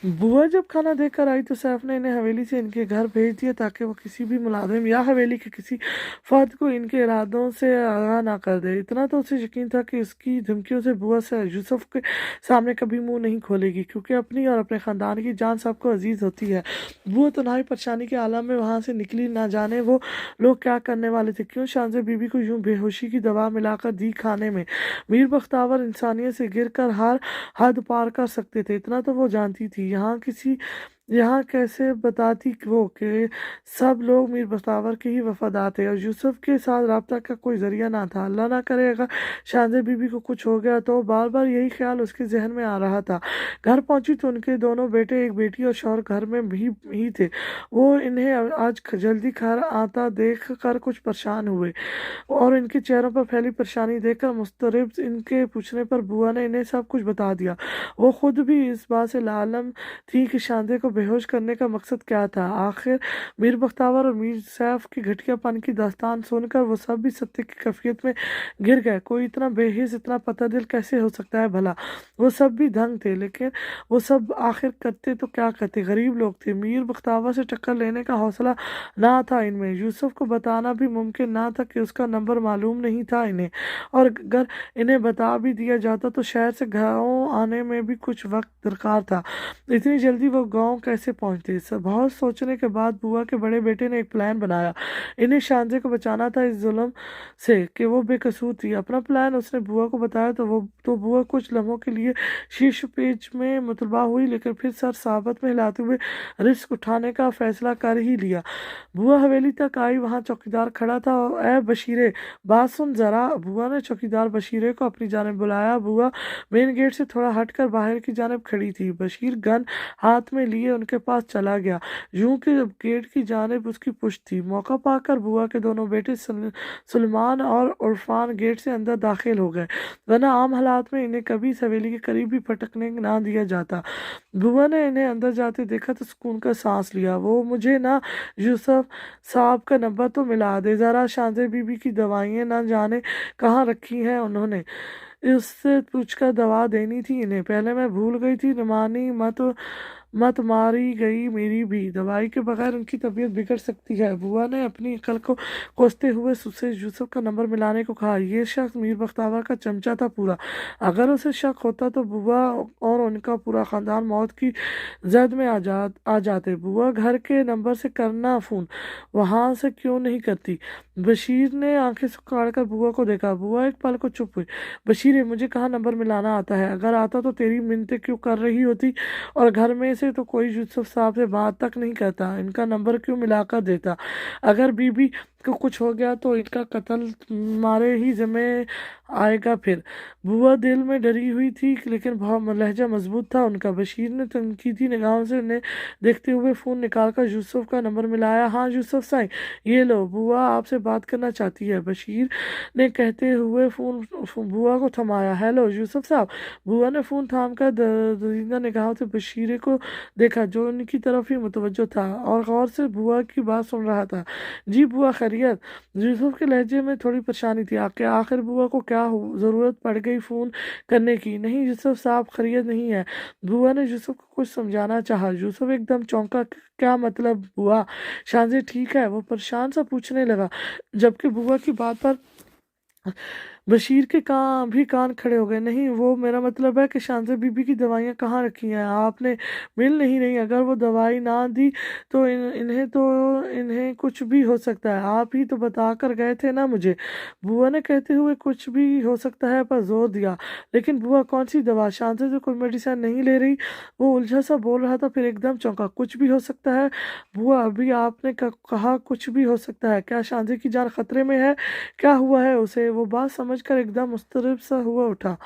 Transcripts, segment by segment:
बुआ जब खाना देकर आई तो सैफ ने इन्हें हवेली से इनके घर भेज दिया ताकि वो किसी भी मुलाजिम या हवेली के किसी फर्द को इनके इरादों से आगाह ना कर दे। इतना तो उसे यकीन था कि उसकी धमकियों से बुआ से यूसुफ के सामने कभी मुंह नहीं खोलेगी, क्योंकि अपनी और अपने ख़ानदान की जान सबको अजीज़ होती है। बुआ तन्हाई परेशानी के आलम में वहाँ से निकली, ना जाने वो लोग क्या करने वाले थे। क्यों शानज़ बीबी को यूं बेहोशी की दवा मिलाकर दी खाने में। मीर बख्तावर इंसानियत से गिर कर हर हद पार कर सकते थे, इतना तो वो जानती थी। यहाँ कैसे बताती वो कि सब लोग मीर बख्तावर के ही वफादार थे और यूसुफ के साथ रब्ता का कोई जरिया ना था। अल्लाह ना करे अगर शानज़ बीबी को कुछ हो गया तो। बार बार यही ख्याल उसके जहन में आ रहा था। घर पहुंची तो उनके दोनों बेटे, एक बेटी और शौहर घर में भी ही थे। वो इन्हें आज जल्दी घर आता देख कर कुछ परेशान हुए और इनके चेहरों पर फैली परेशानी देखकर मुस्तरब इनके पूछने पर बुआ ने इन्हें सब कुछ बता दिया। वो खुद भी इस बात से लालम थी कि शांदे को बेहोश करने का मकसद क्या था। आखिर मीर बख्तावर और मीर सैफ की घटियापन की दास्तान सुनकर वो सब भी सत्य की कैफियत में गिर गए। कोई इतना बेहिस, इतना पतदिल कैसे हो सकता है भला। वो सब भी दंग थे, लेकिन वो सब आखिर करते तो क्या करते। गरीब लोग थे, मीर बख्तावर से टक्कर लेने का हौसला ना था इनमें। यूसुफ को बताना भी मुमकिन ना था कि उसका नंबर मालूम नहीं था इन्हें, और अगर इन्हें बता भी दिया जाता तो शहर से गाँव आने में भी कुछ वक्त दरकार था। इतनी जल्दी वो गांव कैसे पहुंचते। सब बहुत सोचने के बाद बुआ के बड़े बेटे ने एक प्लान बनाया। इन्हें शांजे को बचाना था इस जुल्म से कि वो बेकसूर थी। अपना प्लान उसने बुआ को बताया तो बुआ कुछ लम्हों के लिए शीर्ष पेज में मुतलबा हुई, लेकिन फिर सर साबत में हिलाते हुए रिस्क उठाने का फैसला कर ही लिया। बुआ हवेली तक आई, वहां चौकीदार खड़ा था। और ए बशीरे, बात सुन जरा। बुआ ने चौकीदार बशीरे को अपनी जानिब बुलाया। बुआ मेन गेट से थोड़ा हटकर बाहर की जानिब खड़ी थी। बशीर गन हाथ में लिए उनके पास चला गया, यूं कि गेट की जानिब उसकी पुश्त थी। मौका पाकर बुआ के दोनों बेटे सुलेमान और उरफान गेट से अंदर दाखिल हो गए, वरना आम हालात में इन्हें कभी इस हवेली के करीब भी फटकने ना दिया जाता। बुआ ने इन्हें अंदर जाते देखा तो सुकून का सांस लिया। वो मुझे ना यूसुफ साहब का नंबर तो मिला दे जरा। शांजे बीबी की दवाइयाँ ना जाने कहाँ रखी हैं उन्होंने, उससे पूछकर दवा देनी थी इन्हें। पहले मैं भूल गई थी। निमानी मत मारी गई मेरी भी। दवाई के बगैर उनकी तबीयत बिगड़ सकती है। बुआ ने अपनी अकल को कोसते हुए उससे यूसुफ का नंबर मिलाने को कहा। यह शख्स मीर बख्तावर का चमचा था पूरा। अगर उसे शक होता तो बुआ और उनका पूरा खानदान मौत की जद में आ जाते। बुआ घर के नंबर से करना फ़ोन, वहाँ से क्यों नहीं करती। बशीर ने आंखें सुखाड़ कर बुआ को देखा। बुआ एक पल को चुप हुई। बशीर, मुझे कहाँ नंबर मिलाना आता है। अगर आता तो तेरी मिन्नतें क्यों कर रही होती। और घर में से तो कोई यूसुफ साहब से बात तक नहीं करता, इनका नंबर क्यों मिलाकर देता। अगर बीबी को कुछ हो गया तो इनका कत्ल मारे ही ज़िम्मे आएगा फिर। बुआ दिल में डरी हुई थी, लेकिन बहुत लहजा मजबूत था उनका। बशीर ने तनकीदी निगाहों से उन्हें देखते हुए फ़ोन निकालकर यूसुफ का नंबर मिलाया। हाँ यूसुफ साईं, ये लो, बुआ आपसे बात करना चाहती है, बशीर ने कहते हुए फ़ोन बुआ को थमाया। हेलो यूसुफ साहब। बुआ ने फ़ोन थाम कर दरीदा निगाहों से बशीरे को देखा, जो उनकी तरफ ही मुतवज्जो था और गौर से बुआ की बात सुन रहा था। जी बुआ खैरियत। यूसुफ के लहजे में थोड़ी परेशानी थी। आखिर बुआ को क्या ज़रूरत पड़ गई फ़ोन करने की। नहीं यूसुफ साहब, खैरियत नहीं है। बुआ ने यूसुफ को कुछ समझाना चाहा। यूसुफ एकदम चौंका। क्या मतलब बुआ, शांजे ठीक है। वो परेशान सा पूछने लगा, जबकि बुआ की बात पर बशीर के कान खड़े हो गए। नहीं, वो मेरा मतलब है कि शांजा बीबी की दवाइयाँ कहाँ रखी हैं आपने। मिल नहीं रही। अगर वो दवाई ना दी तो इन्हें कुछ भी हो सकता है। आप ही तो बता कर गए थे ना मुझे। बुआ ने कहते हुए कुछ भी हो सकता है पर जोर दिया। लेकिन बुआ कौन सी दवा। शांजा तो कोई मेडिसिन नहीं ले रही। वो उलझा सा बोल रहा था, फिर एकदम चौंका। कुछ भी हो सकता है बुआ, अभी आपने कहा कुछ भी हो सकता है। क्या शांजा की जान खतरे में है। क्या हुआ है उसे। वो बात समझकर एकदम मुस्तरब सा हुआ उठा।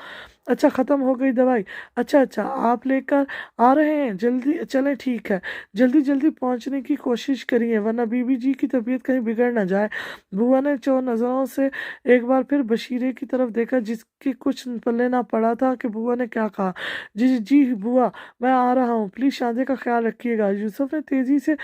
अच्छा, ख़त्म हो गई दवाई। अच्छा, आप लेकर आ रहे हैं। जल्दी चलें, ठीक है। जल्दी जल्दी पहुंचने की कोशिश करिए, वरना बीबी जी की तबीयत कहीं बिगड़ ना जाए। बुआ ने चो नज़रों से एक बार फिर बशीरे की तरफ देखा, जिसके कुछ पल्ले ना पड़ा था कि बुआ ने क्या कहा। जी जी बुआ, मैं आ रहा हूँ, प्लीज़ शांजे का ख्याल रखिएगा। यूसुफ ने तेज़ी से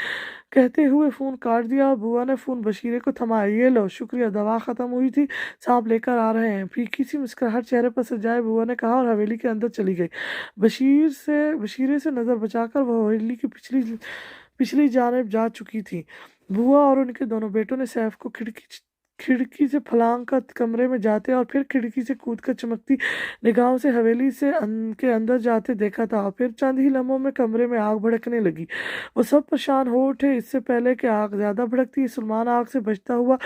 कहते हुए फ़ोन काट दिया। बुआ ने फ़ोन बशीरे को थमाया। ये लो, शुक्रिया, दवा ख़त्म हुई थी, सांप लेकर आ रहे हैं। फीकी सी मुस्कुराहट चेहरे पर सजाए बुआ ने कहा और हवेली के अंदर चली गई। बशीरे से नज़र बचाकर वो हवेली की पिछली जानिब जा चुकी थी। बुआ और उनके दोनों बेटों ने सैफ को खिड़की से फलांग कर कमरे में जाते और फिर खिड़की से कूदकर चमकती निगाहों से हवेली के अंदर जाते देखा था। और फिर चंद ही लम्हों में कमरे में आग भड़कने लगी। वो सब परेशान हो उठे। इससे पहले कि आग ज्यादा भड़कती, सलमान आग से बचता हुआ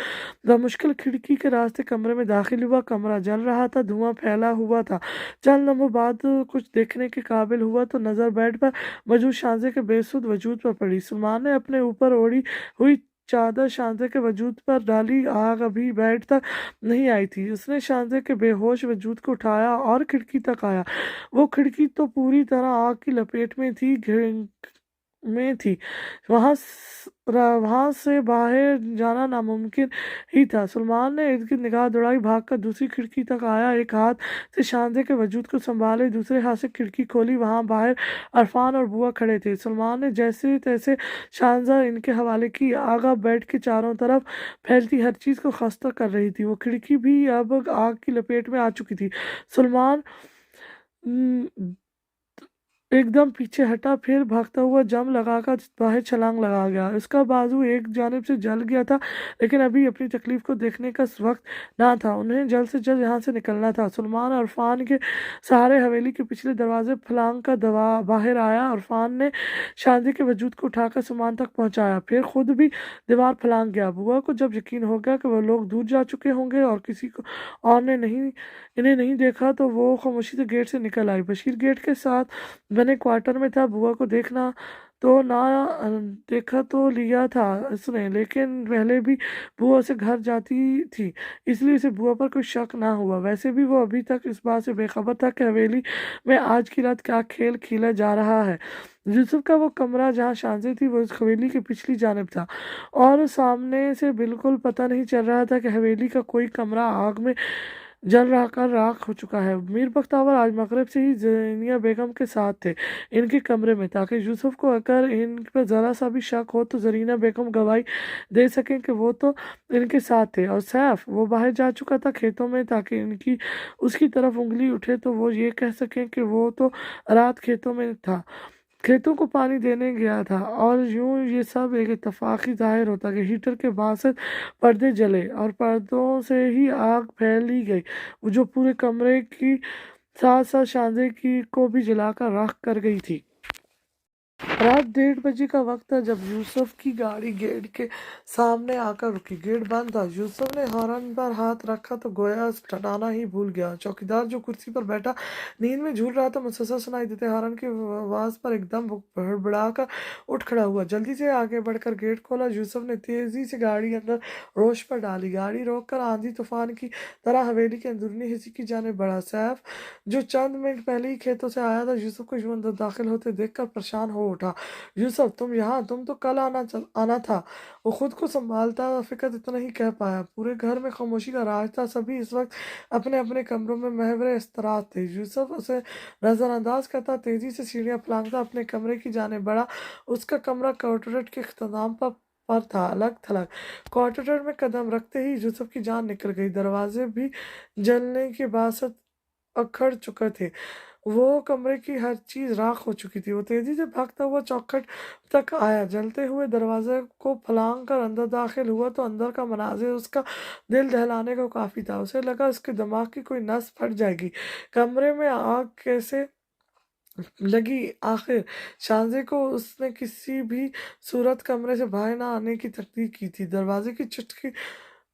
मुश्किल खिड़की के रास्ते कमरे में दाखिल हुआ। कमरा जल रहा था, धुआं फैला हुआ था। चंद लम्हों बाद कुछ देखने के काबिल हुआ तो नजर बेड पर मौजूद शांजे के बेसुध वजूद पर पड़ी। सलमान ने अपने ऊपर ओढ़ी हुई चादर शांजे के वजूद पर डाली। आग अभी बेड तक नहीं आई थी। उसने शांजे के बेहोश वजूद को उठाया और खिड़की तक आया। वो खिड़की तो पूरी तरह आग की लपेट में थी। वहां से बाहर जाना नामुमकिन ही था। सलमान ने इर्द गिर्द निगाह दौड़ाई, भागकर दूसरी खिड़की तक आया। एक हाथ से शांजे के वजूद को संभाले, दूसरे हाथ से खिड़की खोली। वहां बाहर अरफान और बुआ खड़े थे। सलमान ने जैसे तैसे शांजा इनके हवाले की। आगा बेड के चारों तरफ फैलती हर चीज को खस्ता कर रही थी। वो खिड़की भी अब आग की लपेट में आ चुकी थी। सलमान एकदम पीछे हटा, फिर भागता हुआ जम लगाकर बाहर छलांग लगा गया। उसका बाजू एक जानिब से जल गया था, लेकिन अभी अपनी तकलीफ को देखने का वक्त ना था। उन्हें जल्द से जल्द यहाँ से निकलना था। सलमान अरफान के सहारे हवेली के पिछले दरवाजे फलांग का दवा बाहर आया। अरफान ने शांति के वजूद को उठाकर सलमान तक पहुंचाया, फिर खुद भी दीवार फलांग गया। बुआ को जब यकीन हो गया कि वो लोग दूर जा चुके होंगे और किसी को और ने इन्हें नहीं देखा, तो वो खामोशी से गेट से निकल आई। बशीर गेट के साथ बने क्वार्टर में था। बुआ को देखा तो लिया था उसने, लेकिन पहले भी बुआ से घर जाती थी, इसलिए उसे बुआ पर कोई शक ना हुआ। वैसे भी वो अभी तक इस बात से बेखबर था कि हवेली में आज की रात क्या खेल खेला जा रहा है। यूसुफ का वो कमरा जहाँ शांति थी वो उस हवेली की पिछली जानिब था, और सामने से बिल्कुल पता नहीं चल रहा था कि हवेली का कोई कमरा आग में जल रहा कर राख हो चुका है। मीर बख्तावर आज मगरिब से ही ज़ेनिया बेगम के साथ थे इनके कमरे में, ताकि यूसुफ को अगर इन पर ज़रा सा भी शक हो तो ज़रीना बेगम गवाही दे सकें कि वो तो इनके साथ थे। और सैफ वो बाहर जा चुका था खेतों में, ताकि इनकी उसकी तरफ उंगली उठे तो वो ये कह सकें कि वो तो रात खेतों में था, खेतों को पानी देने गया था। और यूं ये सब एक इत्तफाकी जाहिर होता कि हीटर के बासत पर्दे जले और पर्दों से ही आग फैली गई, जो पूरे कमरे की साथ साथ शांजे की को भी जलाकर राख कर गई थी। रात 1:30 का वक्त था जब यूसुफ की गाड़ी गेट के सामने आकर रुकी। गेट बंद था। यूसुफ ने हॉर्न पर हाथ रखा तो गोया ठटाना ही भूल गया। चौकीदार जो कुर्सी पर बैठा नींद में झूल रहा था, मुसलसल सुनाई देते हॉर्न की आवाज पर एकदम हड़बड़ाकर उठ खड़ा हुआ। जल्दी से आगे बढ़कर गेट खोला। यूसुफ ने तेजी से गाड़ी अंदर रोश पर डाली। गाड़ी रोककर आंधी तूफान की तरह हवेली के अंदरूनी हिस्से की जानिब बढ़ा। सैफ जो चंद मिनट पहले ही खेतों से आया था, यूसुफ को यूं अंदर दाखिल होते देखकर परेशान हो उठा। यूसुफ, तुम यहाँ? तुम तो कल आना था। वो खुद को संभालता फिकर इतना ही कह पाया। पूरे घर में खामोशी का राज था। सभी इस वक्त अपने अपने कमरों में महवरे इस्तराहत थे। यूसुफ उसे नजरअंदाज करता तेजी से सीढ़ियां फलांगता अपने कमरे की जानिब बढ़ा। उसका कमरा कॉर्पोरेट के इख्तिताम पर था, अलग थलग। क्वार्टर में कदम रखते ही यूसुफ की जान निकल गई। दरवाजे भी जलने के बासत अखड़ चुके थे। वो कमरे की हर चीज राख हो चुकी थी। वो तेजी से भागता हुआ चौखट तक आया। जलते हुए दरवाजे को फलांग कर अंदर दाखिल हुआ तो अंदर का मनाजिर उसका दिल दहलाने को काफी था। उसे लगा उसके दिमाग की कोई नस फट जाएगी। कमरे में आग कैसे लगी आखिर? शांजे को उसने किसी भी सूरत कमरे से बाहर ना आने की तकदीर की थी। दरवाजे की चुटकी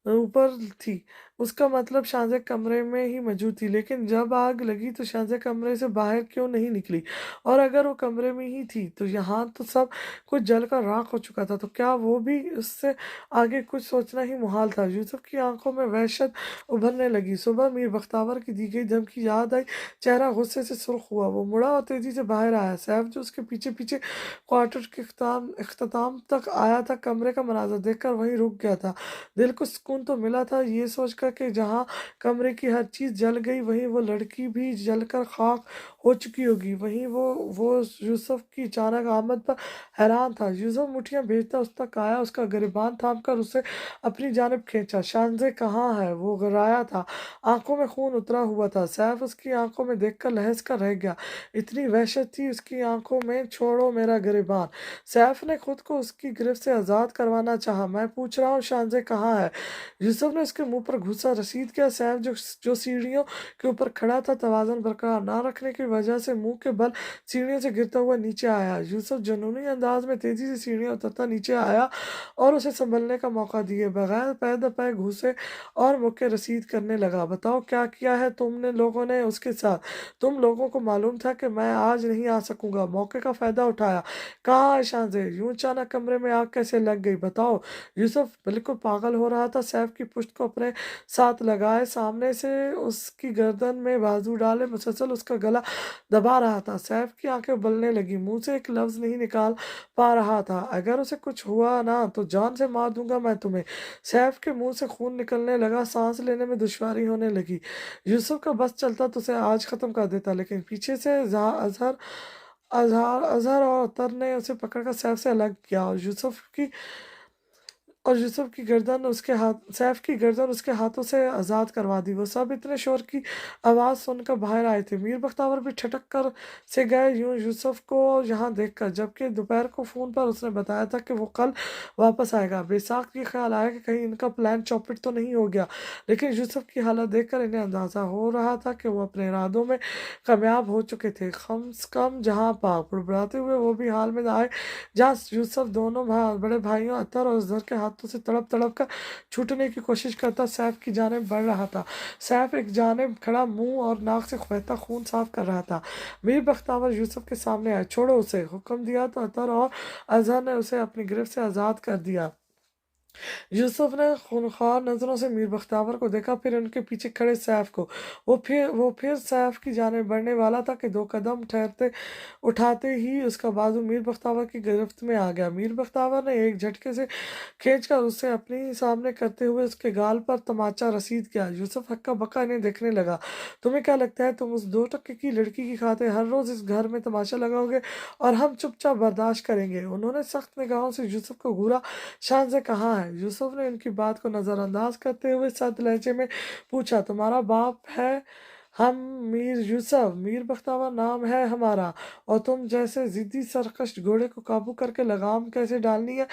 ऊपर थी, उसका मतलब शांजे कमरे में ही मौजूद थी। लेकिन जब आग लगी तो शांजे कमरे से बाहर क्यों नहीं निकली? और अगर वो कमरे में ही थी तो यहाँ तो सब कुछ जलकर राख हो चुका था, तो क्या वो भी? उससे आगे कुछ सोचना ही मुहाल था। यूसुफ की आंखों में वहशत उभरने लगी। सुबह मीर बख्तावर की दी गई धमकी याद आई। चेहरा गुस्से से सुर्ख हुआ। वो मुड़ा और तेजी से बाहर आया। सैफ जो उसके पीछे पीछे क्वार्टर के इख्तिताम तक आया था, कमरे का मनाजर देखकर वहीं रुक गया था। दिल को सुकून तो मिला था ये सोचकर کہ جہاں کمرے کی ہر چیز جل گئی وہیں وہ لڑکی بھی جل کر خاک ہو چکی ہوگی۔ وہیں وہ یوسف کی اچانک آمد پر حیران تھا۔ یوسف مٹھیاں بھیجتا اس تک آیا، اس کا گریبان تھام کر اسے اپنی جانب کھینچا۔ شانزے کہاں ہے؟ وہ گھبرایا تھا، آنکھوں میں خون اترا ہوا تھا۔ سیف اس کی آنکھوں میں دیکھ کر لہذ کر رہ گیا، اتنی وحشت تھی اس کی آنکھوں میں۔ چھوڑو میرا گریبان۔ سیف نے خود کو اس کی گرفت سے آزاد کروانا چاہا۔ میں پوچھ رہا ہوں شانزے کہاں ہے؟ یوسف نے اس کے منہ پر گھوسا رسید کیا۔ سیف جو سیڑھیوں کے اوپر کھڑا تھا توازن برقرار نہ رکھنے کی وجہ سے منہ کے بل سیڑھیوں سے گرتا ہوا نیچے آیا۔ یوسف جنونی انداز میں تیزی سے سیڑھیاں اترتا نیچے آیا اور اسے سنبھلنے کا موقع دیے بغیر پے در پے گھوسے اور مکے رسید کرنے لگا۔ بتاؤ کیا کیا ہے تم لوگوں نے اس کے ساتھ؟ تم لوگوں کو معلوم تھا کہ میں آج نہیں آ سکوں گا، موقع کا فائدہ اٹھایا۔ کہاں ہے شانزے؟ یوں اچانک کمرے میں آگ کیسے لگ گئی؟ بتاؤ۔ یوسف بالکل پاگل ہو رہا تھا۔ سیف کی پشت کو اپنے ساتھ لگائے، سامنے سے اس کی گردن میں بازو ڈالے مسلسل اس کا گلا دبا رہا تھا۔ سیف کی آنکھیں ابلنے لگیں، منہ سے ایک لفظ نہیں نکال پا رہا تھا۔ اگر اسے کچھ ہوا نا تو جان سے مار دوں گا میں تمہیں۔ سیف کے منہ سے خون نکلنے لگا، سانس لینے میں دشواری ہونے لگی۔ یوسف کا بس چلتا تو اسے آج ختم کر دیتا، لیکن پیچھے سے اظہر اور اطہر نے اسے پکڑ کر سیف سے الگ کیا اور یوسف کی گردن سیف کی گردن اس کے ہاتھوں سے آزاد کروا دی۔ وہ سب اتنے شور کی آواز سن کر باہر آئے تھے۔ میر بختیار بھی ٹھٹک کر سے گئے یوں یوسف کو یہاں دیکھ کر، جبکہ دوپہر کو فون پر اس نے بتایا تھا کہ وہ کل واپس آئے گا۔ بے ساکھ یہ خیال آیا کہ کہیں ان کا پلان چوپٹ تو نہیں ہو گیا، لیکن یوسف کی حالت دیکھ کر انہیں اندازہ ہو رہا تھا کہ وہ اپنے ارادوں میں کامیاب ہو چکے تھے۔ کم از کم جہاں پاک بڑبڑاتے ہوئے وہ بھی حال میں آئے جہاں یوسف دونوں بڑے بھائیوں اطہر اور اظہر کے ہاتھوں سے تڑپ تڑپ کر چھوٹنے کی کوشش کرتا سیف کی جانب بڑھ رہا تھا۔ سیف ایک جانب کھڑا منہ اور ناک سے بہتا خون صاف کر رہا تھا۔ میر بختیار یوسف کے سامنے آئے۔ چھوڑو اسے، حکم دیا تو اطہر اور اظہر نے اسے اپنی گرفت سے آزاد کر دیا۔ یوسف نے خونخوار نظروں سے میر بختیار کو دیکھا، پھر ان کے پیچھے کھڑے سیف کو۔ وہ پھر سیف کی جانب بڑھنے والا تھا کہ دو قدم اٹھاتے ہی اس کا بازو میر بختیار کی گرفت میں آ گیا۔ میر بختیار نے ایک جھٹکے سے کھینچ کر اسے اپنی سامنے کرتے ہوئے اس کے گال پر تماچا رسید کیا۔ یوسف ہکا بکا انہیں دیکھنے لگا۔ تمہیں کیا لگتا ہے تم اس 2 ٹکے کی لڑکی کی خاطر ہر روز اس گھر میں تماشا لگاؤ گے اور ہم چپ چاپ برداشت کریں گے؟ انہوں نے سخت نگاہوں سے یوسف کو گھورا۔ شانزے کہاں ہے؟ یوسف نے ان کی بات کو نظر انداز کرتے ہوئے سرد لہجے میں پوچھا۔ تمہارا باپ ہے ہم میر یوسف، میر بختیار نام ہے ہمارا، اور تم جیسے ضدی سرکش گھوڑے کو قابو کر کے لگام کیسے ڈالنی ہے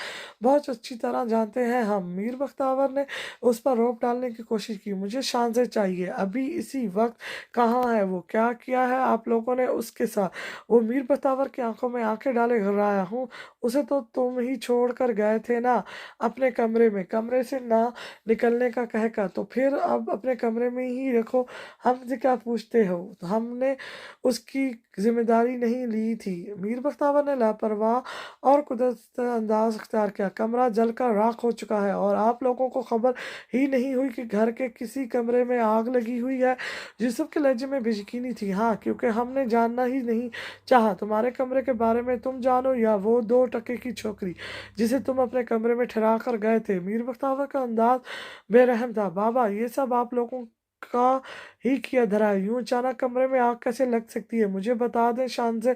بہت اچھی طرح جانتے ہیں ہم۔ میر بختیار نے اس پر روب ڈالنے کی کوشش کی۔ مجھے شانزے چاہیے، ابھی اسی وقت۔ کہاں ہے وہ؟ کیا کیا ہے آپ لوگوں نے اس کے ساتھ؟ وہ میر بختیار کی آنکھوں میں آنکھیں ڈالے گھبرایا ہوں۔ اسے تو تم ہی چھوڑ کر گئے تھے نا اپنے کمرے سے نہ نکلنے کا کہہ کر، تو پھر اب اپنے کمرے میں ہی رکھو، ہم سے کیا پوچھتے ہو؟ ہم نے اس کی ذمہ داری نہیں لی تھی۔ میر بختیار نے لاپرواہ اور قدرت انداز اختیار کیا۔ کمرہ جل کر راکھ ہو چکا ہے اور آپ لوگوں کو خبر ہی نہیں ہوئی کہ گھر کے کسی کمرے میں آگ لگی ہوئی ہے؟ یوسف کے لہجے میں بے یقینی تھی۔ ہاں، کیونکہ ہم نے جاننا ہی نہیں چاہا تمہارے کمرے کے بارے میں، تم جانو یا وہ 2 ٹکے کی چھوکری جسے تم اپنے کمرے میں ٹھہرا کر گئے تھے۔ میر بختیار کا انداز بے رحم تھا۔ بابا، یہ سب آپ لوگوں کا ہی کیا دھرا ہے، یوں اچانک کمرے میں آگ کیسے لگ سکتی ہے؟ مجھے بتا دیں شانزے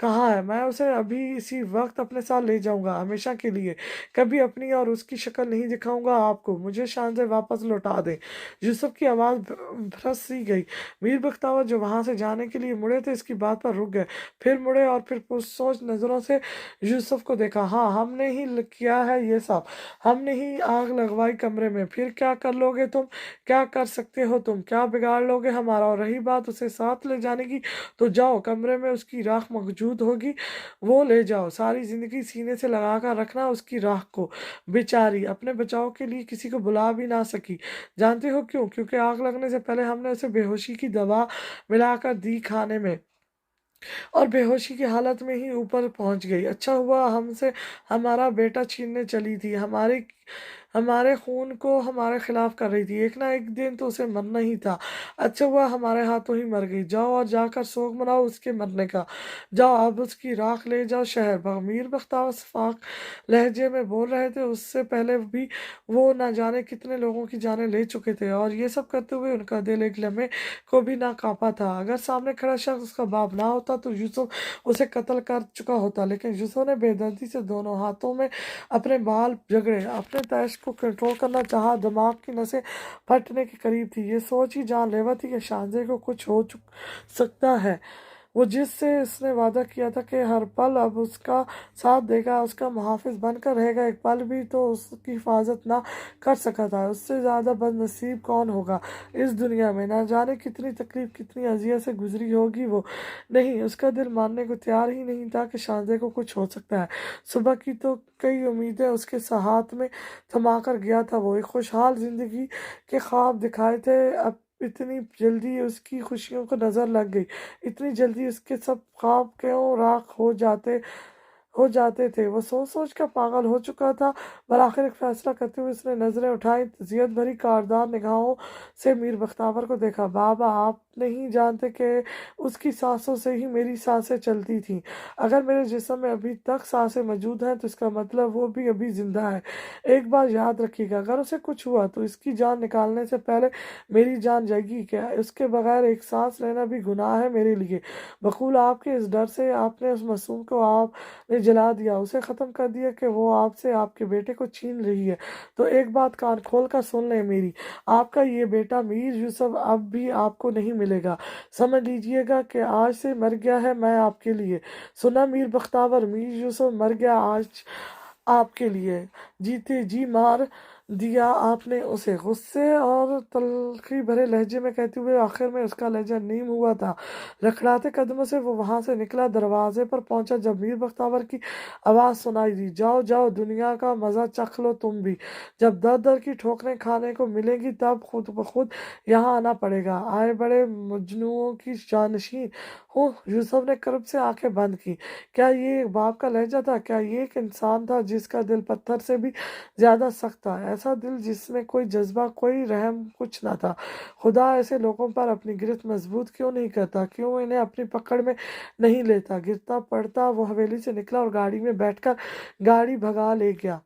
کہاں ہے، میں اسے ابھی اسی وقت اپنے ساتھ لے جاؤں گا، ہمیشہ کے لیے کبھی اپنی اور اس کی شکل نہیں دکھاؤں گا آپ کو۔ مجھے شانزے واپس لوٹا دیں۔ یوسف کی آواز بھرس سی گئی۔ میر بختیار جو وہاں سے جانے کے لیے مڑے تھے اس کی بات پر رک گئے، پھر مڑے اور پھر پرسوچ نظروں سے یوسف کو دیکھا۔ ہاں، ہم نے ہی کیا ہے یہ سب، ہم نے ہی آگ لگوائی کمرے میں۔ پھر کیا کر لو گے تم؟ کیا کر سکتے ہو تم؟ کیا بگاڑ لو گے ہمارا؟ اور رہی بات اسے ساتھ لے جانے کی، تو جاؤ، کمرے میں اس کی راکھ موجود ہوگی، وہ لے جاؤ۔ ساری زندگی سینے سے لگا کر رکھنا اس کی راکھ کو، بیچاری اپنے بچاؤ کے لیے کسی کو بلا بھی نہ سکی۔ جانتے ہو کیوں؟ کیونکہ آگ لگنے سے پہلے ہم نے اسے بے ہوشی کی دوا ملا کر دی کھانے میں، اور بے ہوشی کی حالت میں ہی اوپر پہنچ گئی۔ اچھا ہوا ہم سے ہمارا بیٹا چھیننے چلی تھی، ہمارے خون کو ہمارے خلاف کر رہی تھی، ایک نہ ایک دن تو اسے مرنا ہی تھا، اچھا ہوا ہمارے ہاتھوں ہی مر گئی، جاؤ اور جا کر سوگ مناؤ اس کے مرنے کا، جاؤ اب اس کی راکھ لے جاؤ شہر۔ میر بختیار صفاق لہجے میں بول رہے تھے، اس سے پہلے بھی وہ نہ جانے کتنے لوگوں کی جانیں لے چکے تھے، اور یہ سب کرتے ہوئے ان کا دل ایک لمحے کو بھی نہ کانپا تھا۔ اگر سامنے کھڑا شخص اس کا باپ نہ ہوتا تو یوسف اسے قتل کر چکا ہوتا، لیکن یوسف نے بے دردی سے دونوں ہاتھوں میں اپنے بال جگڑے، اپنے طیش کو کنٹرول کرنا چاہا، دماغ کی نسیں پھٹنے کے قریب تھی۔ یہ سوچ ہی جان لیوا تھی کہ شاہزادے کو کچھ ہو سکتا ہے، وہ جس سے اس نے وعدہ کیا تھا کہ ہر پل اب اس کا ساتھ دے گا، اس کا محافظ بن کر رہے گا، ایک پل بھی تو اس کی حفاظت نہ کر سکا تھا۔ اس سے زیادہ بد نصیب کون ہوگا اس دنیا میں؟ نہ جانے کتنی تکلیف، کتنی اذیت سے گزری ہوگی وہ۔ نہیں، اس کا دل ماننے کو تیار ہی نہیں تھا کہ شاہزادے کو کچھ ہو سکتا ہے۔ صبح کی تو کئی امیدیں اس کے ہاتھ میں تھما کر گیا تھا، وہ ایک خوشحال زندگی کے خواب دکھائے تھے، اب اتنی جلدی اس کی خوشیوں کو نظر لگ گئی، اتنی جلدی اس کے سب خواب کیوں راکھ ہو جاتے تھے۔ وہ سوچ سوچ کر پاگل ہو چکا تھا۔ بالآخر ایک فیصلہ کرتے ہوئے اس نے نظریں اٹھائیں، اذیت بھری کاردار نگاہوں سے میر بختیار کو دیکھا۔ بابا، آپ نہیں جانتے کہ اس کی سانسوں سے ہی میری سانسیں چلتی تھیں، اگر میرے جسم میں ابھی تک سانسیں موجود ہیں تو اس کا مطلب وہ بھی ابھی زندہ ہے۔ ایک بات یاد رکھیے گا، اگر اسے کچھ ہوا تو اس کی جان نکالنے سے پہلے میری جان جائے گی، کیا اس کے بغیر ایک سانس لینا بھی گناہ ہے میرے لیے؟ بقول آپ کے اس ڈر سے آپ نے اس معصوم کو آپ نے جلا دیا، اسے ختم کر دیا کہ وہ آپ سے آپ کے بیٹے کو چھین رہی ہے، تو ایک بات کان کھول کر سن لیں میری، آپ کا یہ بیٹا میر یوسف اب بھی آپ کو نہیں ملے گا، سمجھ لیجئے گا کہ آج سے مر گیا ہے میں آپ کے لیے۔ سنا میر بختیار، میر یوسف مر گیا آج آپ کے لیے، جیتے جی مار دیا آپ نے اسے، غصے اور تلخی بھرے لہجے میں کہتے ہوئے۔ آخر میں اس کا لہجہ نیم ہوا تھا، لڑکھڑاتے قدموں سے وہ وہاں سے نکلا، دروازے پر پہنچا جب میر بختیار کی آواز سنائی دی، جاؤ جاؤ دنیا کا مزہ چکھ لو تم بھی، جب در در کی ٹھوکریں کھانے کو ملیں گی تب خود بخود یہاں آنا پڑے گا، آئے بڑے مجنونوں کی جانشین ہوں۔ یوسف نے کرب سے آنکھیں بند کی، کیا یہ ایک باپ کا لہجہ تھا؟ کیا یہ ایک انسان تھا جس کا دل پتھر سے بھی زیادہ سخت تھا؟ ایسا دل جس میں کوئی جذبہ، کوئی رحم، کچھ نہ تھا۔ خدا ایسے لوگوں پر اپنی گرفت مضبوط کیوں نہیں کرتا؟ کیوں انہیں اپنی پکڑ میں نہیں لیتا؟ گرتا پڑتا وہ حویلی سے نکلا اور گاڑی میں بیٹھ کر گاڑی بھگا لے گیا۔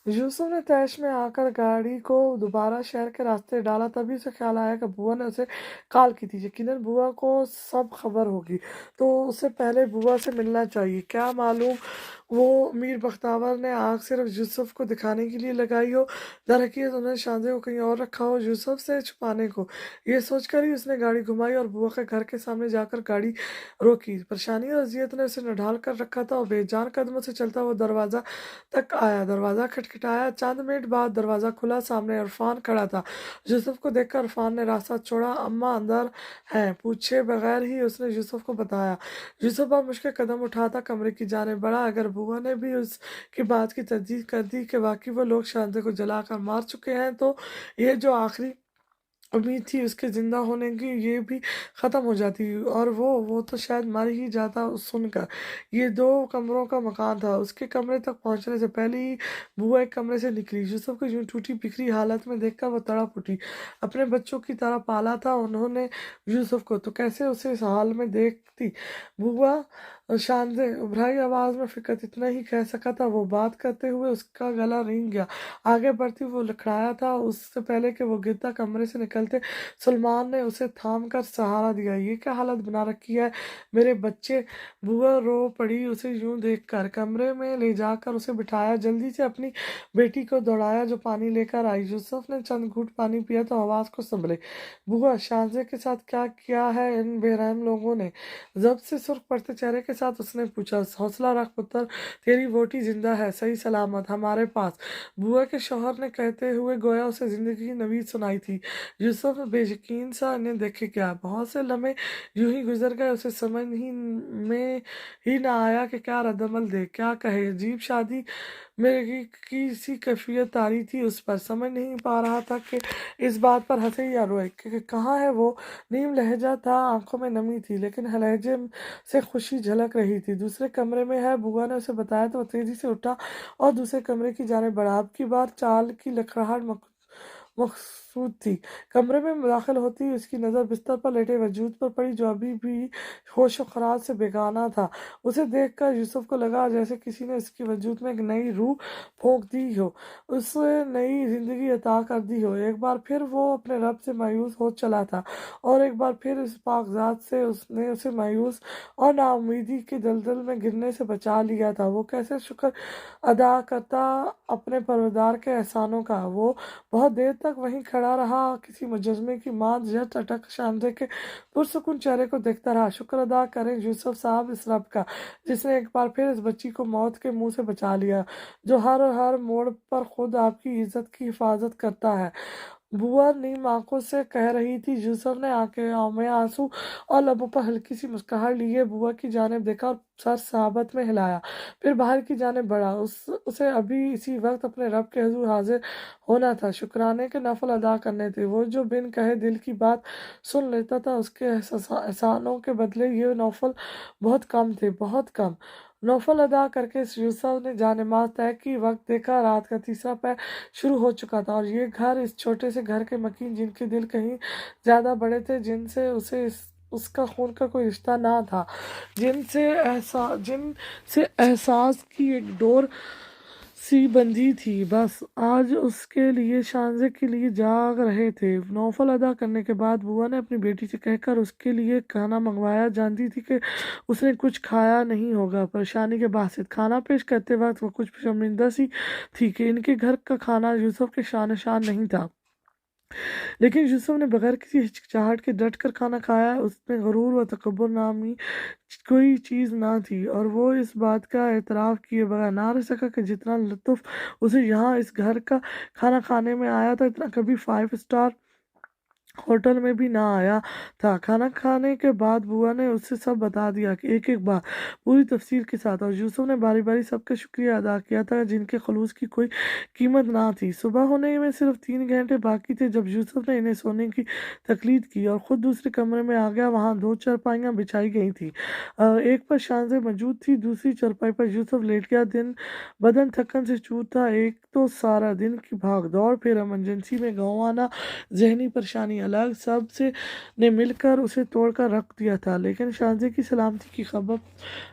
یوسف نے طیش میں آ کر گاڑی کو دوبارہ شہر کے راستے ڈالا، تبھی اسے خیال آیا کہ بوا نے اسے کال کی تھی، یقیناً بوا کو سب خبر ہوگی، تو اسے پہلے بوا سے ملنا چاہیے، کیا معلوم وہ میر بختیار نے آنکھ صرف یوسف کو دکھانے کے لیے لگائی ہو، در حقیقت انہوں نے شاہزادے کو کہیں اور رکھا ہو یوسف سے چھپانے کو۔ یہ سوچ کر ہی اس نے گاڑی گھمائی اور بوا کے گھر کے سامنے جا کر گاڑی روکی۔ پریشانی اور اذیت نے اسے نڈھال کر رکھا تھا، اور بے جان قدموں سے چلتا وہ دروازہ تک آیا، دروازہ کھٹکھٹایا، چند منٹ بعد دروازہ کھلا، سامنے عرفان کھڑا تھا۔ یوسف کو دیکھ کر عرفان نے راستہ چھوڑا، اماں اندر ہیں، پوچھے بغیر ہی اس نے یوسف کو بتایا۔ یوسف اب مشکل قدم اٹھاتا کمرے کی جانب بڑھا، اگر بوا نے بھی اس کی بات کی تصدیق کر دی کہ واقعی وہ لوگ شاہزادے کو جلا کر مار چکے ہیں، تو یہ جو آخری امید تھی اس کے زندہ ہونے کی یہ بھی ختم ہو جاتی، اور وہ تو شاید مر ہی جاتا۔ سن کر یہ 2 کمروں کا مکان تھا، اس کے کمرے تک پہنچنے سے پہلے ہی بوا ایک کمرے سے نکلی۔ یوسف کو یوں ٹوٹی بکھری حالت میں دیکھ کر وہ تڑپ اٹھی، اپنے بچوں کی طرح پالا تھا انہوں نے یوسف کو، تو کیسے اسے اس حال میں دیکھتی؟ بوا، شاہزادے، ابھرائی آواز میں فقط اتنا ہی کہہ سکا تھا۔ وہ بات کرتے ہوئے اس کا گلا رینگ گیا، آگے بڑھتی وہ لڑکھڑایا تھا، اس سے پہلے کہ وہ گرتا کمرے سے نکلتے سلمان نے اسے تھام کر سہارا دیا۔ یہ کیا حالت بنا رکھی ہے میرے بچے؟ بوا رو پڑی اسے یوں دیکھ کر، کمرے میں لے جا کر اسے بٹھایا، جلدی سے اپنی بیٹی کو دوڑایا جو پانی لے کر آئی۔ یوسف نے چند گھونٹ پانی پیا تو آواز کو سنبھلے، بوا، شاہزادے کے ساتھ کیا کیا ہے ان بے رحم لوگوں نے؟ ضبط سے سرخ پڑتے چہرے کے ساتھ اس نے پوچھا۔ حوصلہ رکھ پتر، تیری ووٹی زندہ ہے، صحیح سلامت ہمارے پاس، بوا کے شوہر نے کہتے ہوئے گویا اسے زندگی کی نوید سنائی تھی۔ یوسف بے یقین سا انہیں دیکھے گیا، بہت سے لمحے یوں ہی گزر گئے، اسے سمجھ میں ہی نہ آیا کہ کیا رد عمل دے، کیا کہے۔ عجیب شادی میں کی سی کیفیت طاری تھی اس پر، سمجھ نہیں پا رہا تھا کہ اس بات پر ہنسے یا روئے، کہ کہاں ہے وہ؟ نیم لہجہ تھا، آنکھوں میں نمی تھی، لیکن لہجے سے خوشی جھلک झलक रही थी। दूसरे कमरे में है, बुआ ने उसे बताया तो वो तेजी से उठा और दूसरे कमरे की जाने बढ़ा। अब की बार चाल की लड़खड़ाहट मकसूद थी। कमरे में दाखिल होती ही उसकी नज़र बिस्तर पर लेटे वजूद पर पड़ी, जो अभी भी होश और खराश से बेगाना था। उसे देखकर यूसुफ को लगा जैसे किसी ने उसके वजूद में एक नई रूह फूंक दी हो, उसे नई जिंदगी अता कर दी हो। एक बार फिर वो अपने रब से मायूस हो चला था, और एक बार फिर इस पाकज़ात से उसने उसे मायूस और नाउमीदी के दलदल में गिरने से बचा लिया था। वो कैसे शुक्र अदा करता अपने परवरदिगार के एहसानों का। वो बहुत देर तक वहीं खड़ा रहा, किसी मुजस्मे की मांद झट अटक शामजे के पुरसुकून चेहरे को देखता रहा। शुक्र अदा करें यूसुफ साहब इस रब का, जिसने एक बार फिर इस बच्ची को मौत के मुंह से बचा लिया, जो हर हर मोड़ पर खुद आपकी इज्जत की हिफाजत करता है। बुआ नीम आंखों से कह रही थी। यूसुफ ने आंखें में आंसू और लबों पर हल्की सी मुस्कुराहट लिए बुआ की जानिब देखा और सर साहबत में हिलाया, फिर बाहर की जानिब बढ़ा। उसे अभी इसी वक्त अपने रब के हुजूर हाजिर होना था, शुक्राने के नफल अदा करने थे। वो जो बिन कहे दिल की बात सुन लेता था, उसके एहसानों के बदले ये नफल बहुत कम थे, बहुत कम। नौफल अदा करके यूसुफ ने जानेमाज तय की। वक्त देखा, रात का तीसरा पहर शुरू हो चुका था, और ये घर, इस छोटे से घर के मकीन जिनके दिल कहीं ज्यादा बड़े थे, जिनसे उसे उसका खून का कोई रिश्ता ना था, जिनसे एहसास की एक डोर सी बंधी थी, बस आज उसके लिए शानजे के लिए जाग रहे थे। नौफल अदा करने के बाद बुआ ने अपनी बेटी से कहकर उसके लिए खाना मंगवाया। जानती थी कि उसने कुछ खाया नहीं होगा। परेशानी के बासित खाना पेश करते वक्त वो कुछ शर्मिंदा सी थी कि इनके घर का खाना यूसुफ के शान शान नहीं था, लेकिन यूसुफ ने बगैर किसी हिचकिचाहट के डट कर खाना खाया। उसमें गरूर व तकब्बुर नामी कोई चीज़ ना थी, और वो इस बात का एतराफ़ किए बगैर ना रह सका कि जितना लुत्फ़ उसे यहाँ इस घर का खाना खाने में आया था, इतना कभी 5 स्टार होटल में भी ना आया था। खाना खाने के बाद बुआ ने उससे सब बता दिया कि एक एक बार पूरी तफसील के साथ, और यूसुफ ने बारी बारी सबका शुक्रिया अदा किया था जिनके खलूस की कोई कीमत ना थी। सुबह होने में सिर्फ 3 घंटे बाकी थे जब यूसुफ ने इन्हें सोने की तकलीद की और ख़ुद दूसरे कमरे में आ गया। वहाँ 2 चारपाइयाँ बिछाई गई थी, एक पर शानजे मौजूद थी, दूसरी चारपाई पर यूसुफ लेट गया। बदन थकन से चूर था। एक तो सारा दिन की भाग दौड़, फिर इमरजेंसी में गाँव आना, जहनी परेशानी अलग, सब से ने मिलकर उसे तोड़कर रख दिया था। लेकिन शानजे की सलामती की खबर,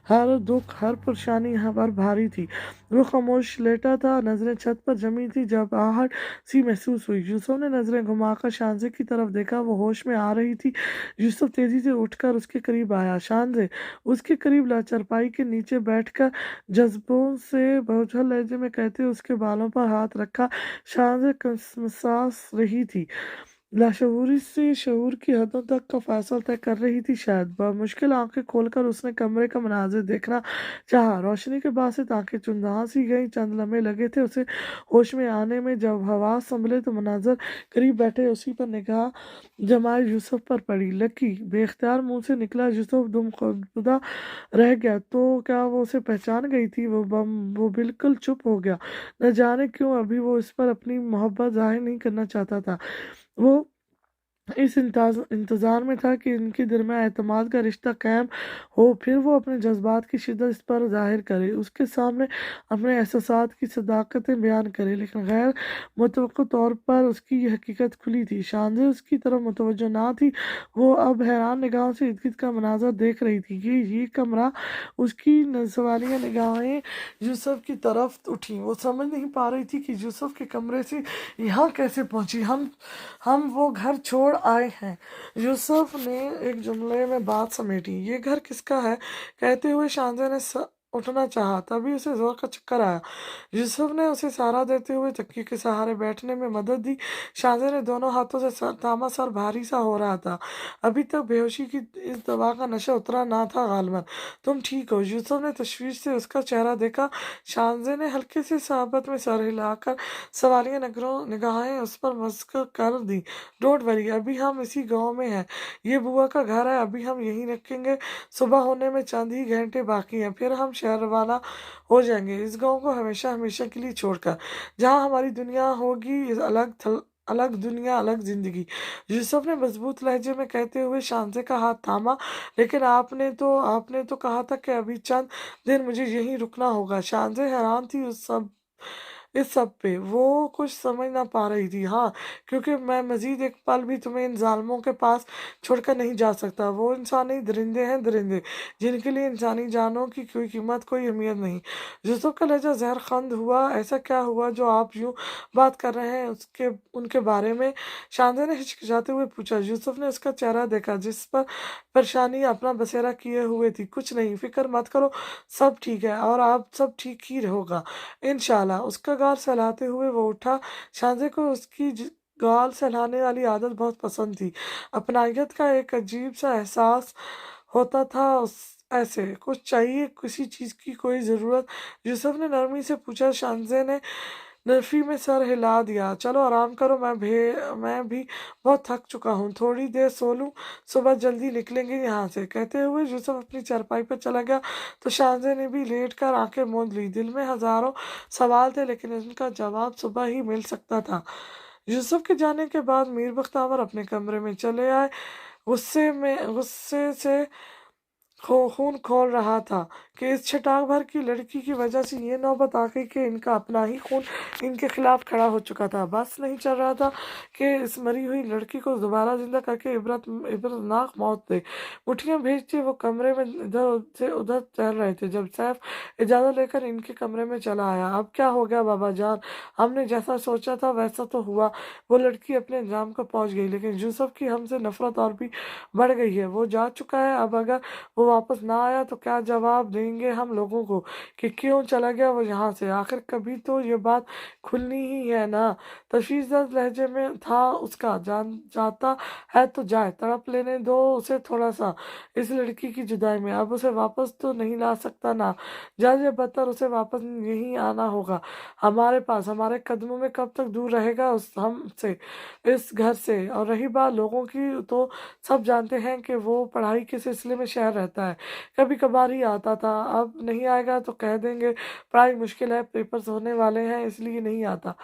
हर दुख, हर परेशानी यहाँ पर भारी थी। वो खामोश लेटा था, नजरें छत पर जमी थी जब आहट सी महसूस हुई। यूसुफ ने नजरें घुमाकर शानजे की तरफ देखा, वो होश में आ रही थी। यूसुफ तेजी से उठकर उसके करीब आया। शानजे उसके करीब चारपाई के नीचे बैठकर जज्बों से बोझल लहजे में कहते उसके बालों पर हाथ रखा। शानजे कसमसास रही थी, लाशऊरी से शऊर की हदों तक का फासला तय कर रही थी। शायद मुश्किल आंखें खोलकर उसने कमरे का मनाजिर देखना चाहा। रोशनी के बाद से आंखें चुंधा सी गई। चंद लम्हे लगे थे उसे होश में आने में। जब हवा संभले तो मनाजर करीब बैठे उसी पर निगाह जमाए यूसुफ पर पड़ी। लकी बेख्तियार मुंह से निकला। यूसुफ दुम खुदा रह गया। तो क्या वो उसे पहचान गई थी? वो बिल्कुल चुप हो गया। न जाने क्यों अभी वो इस पर अपनी मोहब्बत जाहिर नहीं करना चाहता था। वो इस इंतज़ार में था कि इनके दरमियान एतमाद का रिश्ता कायम हो, फिर वो अपने जज्बात की शिद्दत इस पर जाहिर करे, उसके सामने अपने एहसासात की सदाकतें बयान करे। लेकिन गैर मुतवक्किल तौर पर उसकी ये हकीकत खुली थी। शानजे उसकी तरफ मुतवज्जो ना थी। वो अब हैरान निगाहों से इर्द गिर्द का मनाजर देख रही थी। ये कमरा, उसकी सवालिया निगाहें यूसुफ की तरफ उठी। वो समझ नहीं पा रही थी कि यूसुफ के कमरे से यहाँ कैसे पहुंची। हम वो घर छोड़ आए हैं। यूसुफ ने एक जुमले में बात समेटी। ये घर किसका है? कहते हुए शानजे ने उठना चाहा, तभी उसे जोर का चक्कर आया। यूसुफ ने उसे सहारा देते हुए तकिए के सहारे बैठने में मदद दी। शानजे ने दोनों हाथों से थामा, सर भारी सा हो रहा था। अभी तक बेहोशी की इस दवा का नशा उतरा ना था गालिबन। तुम ठीक हो? यूसुफ ने तशवीश से उसका चेहरा देखा। शानजे ने हल्के से साहबत में सर हिलाकर सवालिया निगाहें उस पर मस्क कर दी। डोंट वरी, अभी हम इसी गांव में हैं। ये बुआ का घर है, अभी हम यहीं रखेंगे। सुबह होने में चंद ही घंटे बाकी हैं, फिर हम शहर रवाना हो जाएंगे, इस गांव को हमेशा हमेशा के लिए छोड़कर। जहाँ हमारी दुनिया होगी, इस अलग थल अलग दुनिया अलग जिंदगी। यूसुफ ने मजबूत लहजे में कहते हुए शांजे का हाथ थामा। लेकिन आपने तो कहा था कि अभी चंद दिन मुझे यहीं रुकना होगा। शांजे हैरान थी इस सब पे। वो कुछ समझ ना पा रही थी। हाँ, क्योंकि मैं मजीद एक पल भी तुम्हें इन जालिमों के पास छोड़कर नहीं जा सकता। वो इंसानी दरिंदे हैं, दरिंदे जिनके लिए इंसानी जानों की कोई कीमत, कोई अहमियत नहीं। यूसुफ का लहजा जहरखंद हुआ। ऐसा क्या हुआ जो आप यूं बात कर रहे हैं उसके उनके बारे में? शांता ने हिचकिचाते हुए पूछा। यूसुफ ने उसका चेहरा देखा जिस पर परेशानी अपना बसेरा किए हुए थी। कुछ नहीं, फिक्र मत करो, सब ठीक है और आप सब ठीक ही होगा इंशाल्लाह। उसका गाल सहलाते हुए वो उठा। शांता को उसकी गाल सहलाने वाली आदत बहुत पसंद थी। अपनायत का एक अजीब सा एहसास होता था। उस ऐसे कुछ चाहिए, किसी चीज की कोई जरूरत? यूसुफ ने नरमी से पूछा। शांजे ने नरफी में सर हिला दिया। चलो आराम करो, मैं भी बहुत थक चुका हूँ, थोड़ी देर सो लूँ, सुबह जल्दी निकलेंगे यहाँ से। कहते हुए यूसुफ अपनी चारपाई पर चला गया तो शाहजे ने भी लेट कर आंखें मूंद ली। दिल में हजारों सवाल थे लेकिन इनका जवाब सुबह ही मिल सकता था। यूसुफ के जाने के बाद मीर बख्तावर अपने कमरे में चले आए। गुस्से से खून खोल रहा था कि इस छटाक भर की लड़की की वजह से ये नौबत आ गई कि इनका अपना ही खून इनके खिलाफ खड़ा हो चुका था। बस नहीं चल रहा था कि इस मरी हुई लड़की को दोबारा जिंदा करके इबरतनाक मौत दे। मुठ्ठियां भेजते वो कमरे में इधर से उधर टहल रहे थे जब सैफ इजाजत लेकर इनके कमरे में चला आया। अब क्या हो गया बाबा जान? हमने जैसा सोचा था वैसा तो हुआ, वो लड़की अपने अंजाम को पहुंच गई, लेकिन यूसुफ की हमसे नफरत और भी बढ़ गई है। वो जा चुका है, अब अगर वो वापस ना आया तो क्या जवाब देंगे हम लोगों को कि क्यों चला गया वो यहाँ से? आखिर कभी तो ये बात खुलनी ही है ना। तशवीशदार लहजे में था उसका। जाता है तो जाए, तड़प लेने दो उसे थोड़ा सा इस लड़की की जुदाई में। अब उसे वापस तो नहीं ला सकता ना, ज्यादा बदतर उसे वापस यहीं आना होगा हमारे पास। हमारे कदमों में कब तक दूर रहेगा उस हमसे, इस घर से? और रही बात लोगों की, तो सब जानते हैं कि वो पढ़ाई के सिलसिले में शहर रहता है, कभी कभार ही आता था। अब नहीं आएगा तो कह देंगे पढ़ाई मुश्किल है, पेपर्स होने वाले हैं इसलिए नहीं आता,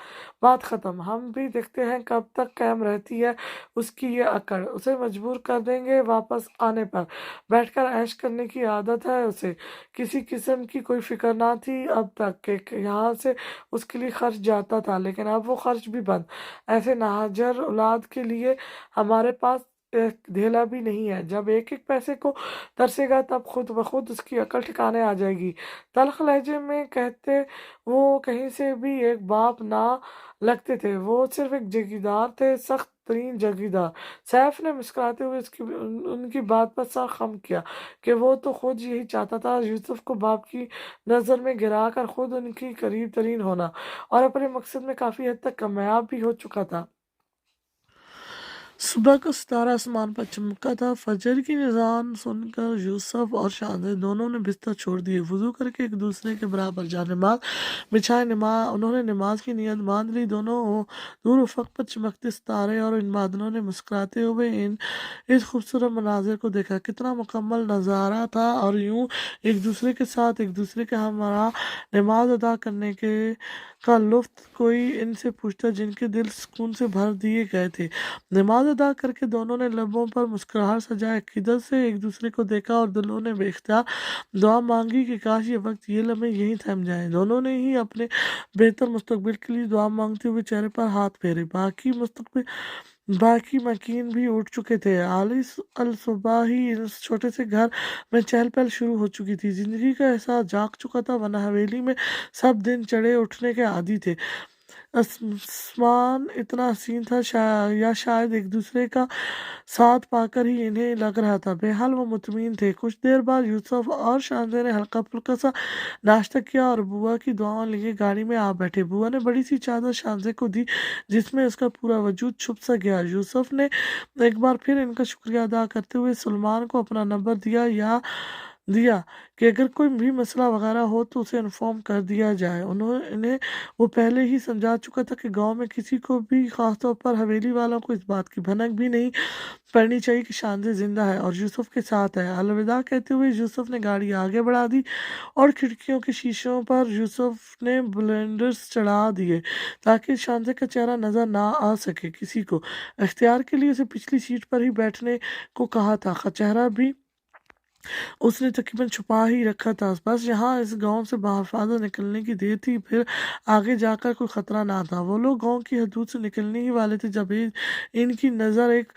बात खत्म। हम भी देखते हैं कब तक कायम रहती है उसकी ये अकड़। उसे मजबूर कर देंगे वापस आने पर। बैठकर ऐश करने की आदत है उसे, किसी किस्म की कोई फिक्र ना थी अब तक कि यहाँ से उसके लिए खर्च जाता था, लेकिन अब वो खर्च भी बंद। ऐसे नाहजर औलाद के लिए हमारे पास एक ढेला भी नहीं है। जब एक एक पैसे को तरसेगा तब खुद ब खुद उसकी अकल ठिकाने आ जाएगी। तल्ख लहजे में कहते वो कहीं से भी एक बाप ना लगते थे, वो सिर्फ एक जागीरदार थे, सख्त तरीन जागीरदार। सैफ ने मुस्कुराते हुए उनकी बात पर सर खम किया कि वो तो खुद यही चाहता था, यूसुफ को बाप की नज़र में गिरा कर खुद उनकी करीब तरीन होना, और अपने मकसद में काफ़ी हद तक कामयाब भी हो चुका था। सुबह का सितारा आसमान पर चमका था। फजर की निजान सुनकर यूसुफ और शाहज़ाद दोनों ने बिस्तर छोड़ दिए। वुजू करके एक दूसरे के बराबर जा नमाज बिछाए उन्होंने नमाज की नियत बांध ली। दोनों दूर उफक पर चमकते सितारे और इन बादलों ने मुस्कुराते हुए इस खूबसूरत मनाजिर को देखा। कितना मुकम्मल नज़ारा था, और यूं एक दूसरे के साथ एक दूसरे के हमरा नमाज अदा करने के का लुत्फ कोई इनसे पूछता जिनके दिल सुकून से भर दिए गए थे। नमाज अदा करके दोनों ने लबों पर मुस्कुराहट सजाए, किधर से एक दूसरे को देखा और दिलों ने बेख्तियार दुआ मांगी कि काश ये वक्त, ये लम्हे यहीं थम जाए। दोनों ने ही अपने बेहतर मुस्तकबिल के लिए दुआ मांगते हुए चेहरे पर हाथ फेरे। बाकी मकीन भी उठ चुके थे। आलिस अल सुबह ही इस छोटे से घर में चहल पहल शुरू हो चुकी थी। जिंदगी का एहसास जाग चुका था, वरना हवेली में सब दिन चढ़े उठने के आदी थे। आसमान इतना हसीन था, या शायद एक दूसरे का साथ पाकर ही इन्हें लग रहा था। बेहाल व मुतमईन थे। कुछ देर बाद यूसुफ और शानजे ने हल्का फुल्का सा नाश्ता किया और बुआ की दुआओं लिए गाड़ी में आ बैठे। बुआ ने बड़ी सी चादर शानजे को दी जिसमें उसका पूरा वजूद छुप सा गया। यूसुफ ने एक बार फिर इनका शुक्रिया अदा करते हुए सलमान को अपना नंबर दिया। दिया कि अगर कोई भी मसला वगैरह हो तो उसे इन्फॉर्म कर दिया जाए। उन्हें वो पहले ही समझा चुका था कि गांव में किसी को भी, खासतौर पर हवेली वालों को, इस बात की भनक भी नहीं पड़नी चाहिए कि शानज़ जिंदा है और यूसुफ के साथ है। अलविदा कहते हुए यूसुफ ने गाड़ी आगे बढ़ा दी और खिड़कियों के शीशों पर यूसुफ ने ब्लेंडर्स चढ़ा दिए ताकि शानज़ का चेहरा नजर ना आ सके किसी को। इख्तियार के लिए उसे पिछली सीट पर ही बैठने को कहा था। चेहरा भी उसने तकरीबन छुपा ही रखा था। बस यहाँ इस गांव से बाहर निकलने की देर थी, फिर आगे जाकर कोई खतरा ना था। वो लोग गांव की हदूद से निकलने ही वाले थे जब इनकी नज़र एक